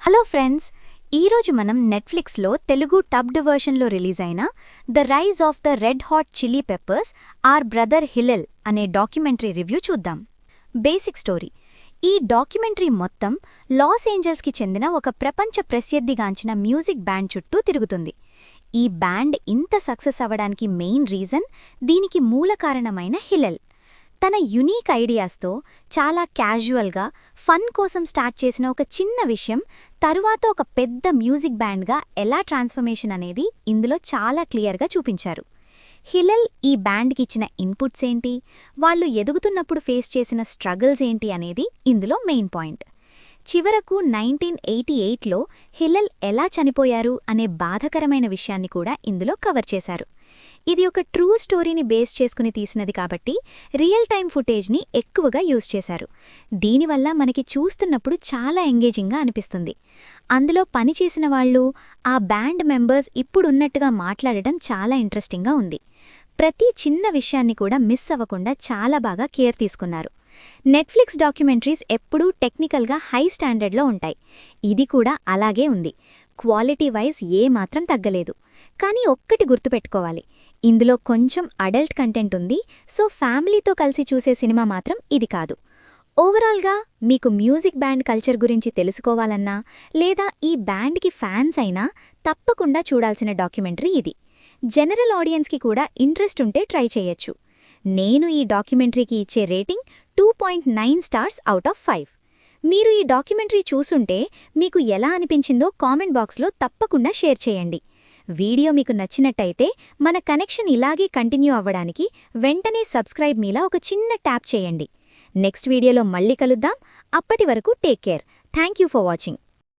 Hello friends, ఈరోజు మనం నెట్ఫ్లిక్స్లో తెలుగు టబ్డ్ వెర్షన్లో రిలీజ్ అయిన the rise of the red hot chili peppers or brother Hillel అనే డాక్యుమెంటరీ రివ్యూ చూద్దాం. బేసిక్ స్టోరీ: ఈ డాక్యుమెంటరీ మొత్తం లాస్ ఏంజల్స్కి చెందిన ఒక ప్రపంచ ప్రసిద్ధిగాంచిన మ్యూజిక్ బ్యాండ్ చుట్టూ తిరుగుతుంది. ఈ బ్యాండ్ ఇంత సక్సెస్ అవ్వడానికి మెయిన్ రీజన్ దీనికి మూల కారణమైన హిలెల్. తన యునీక్ ఐడియాస్తో చాలా క్యాజువల్గా ఫన్ కోసం స్టార్ట్ చేసిన ఒక చిన్న విషయం తరువాత ఒక పెద్ద మ్యూజిక్ బ్యాండ్గా ఎలా ట్రాన్స్ఫర్మేషన్ అనేది ఇందులో చాలా క్లియర్గా చూపించారు. హిలెల్ ఈ బ్యాండ్కి ఇచ్చిన ఇన్పుట్స్ ఏంటి, వాళ్ళు ఎదుగుతున్నప్పుడు ఫేస్ చేసిన స్ట్రగుల్స్ ఏంటి అనేది ఇందులో మెయిన్ పాయింట్. చివరకు 1988లో హిలెల్ ఎలా చనిపోయారు అనే బాధకరమైన విషయాన్ని కూడా ఇందులో కవర్ చేశారు. ఇది ఒక ట్రూ స్టోరీని బేస్ చేసుకుని తీసినది కాబట్టి రియల్ టైమ్ ఫుటేజ్ని ఎక్కువగా యూజ్ చేశారు. దీనివల్ల మనకి చూస్తున్నప్పుడు చాలా ఎంగేజింగ్గా అనిపిస్తుంది. అందులో పనిచేసిన వాళ్ళు, ఆ బ్యాండ్ మెంబర్స్ ఇప్పుడున్నట్టుగా మాట్లాడటం చాలా ఇంట్రెస్టింగ్గా ఉంది. ప్రతి చిన్న విషయాన్ని కూడా మిస్ అవ్వకుండా చాలా బాగా కేర్ తీసుకున్నారు. నెట్ఫ్లిక్స్ డాక్యుమెంటరీస్ ఎప్పుడూ టెక్నికల్గా హై స్టాండర్డ్లో ఉంటాయి. ఇది కూడా అలాగే ఉంది. క్వాలిటీ వైజ్ ఏమాత్రం తగ్గలేదు. కానీ ఒక్కటి గుర్తుపెట్టుకోవాలి, ఇందులో కొంచెం అడల్ట్ కంటెంట్ ఉంది. సో ఫ్యామిలీతో కలిసి చూసే సినిమా మాత్రం ఇది కాదు. ఓవరాల్గా మీకు మ్యూజిక్ బ్యాండ్ కల్చర్ గురించి తెలుసుకోవాలన్నా లేదా ఈ బ్యాండ్కి ఫ్యాన్స్ అయినా తప్పకుండా చూడాల్సిన డాక్యుమెంటరీ ఇది. జనరల్ ఆడియన్స్కి కూడా ఇంట్రెస్ట్ ఉంటే ట్రై చేయొచ్చు. నేను ఈ డాక్యుమెంటరీకి ఇచ్చే రేటింగ్ 2.9 స్టార్స్ అవుట్ ఆఫ్ 5. మీరు ఈ డాక్యుమెంటరీ చూసుంటే మీకు ఎలా అనిపించిందో కామెంట్ బాక్స్లో తప్పకుండా షేర్ చేయండి. వీడియో మీకు నచ్చినట్టయితే మన కనెక్షన్ ఇలాగే కంటిన్యూ అవ్వడానికి వెంటనే సబ్స్క్రైబ్ మీలా ఒక చిన్న ట్యాప్ చేయండి. నెక్స్ట్ వీడియోలో మళ్ళీ కలుద్దాం. అప్పటి వరకు take care. Thank you for watching.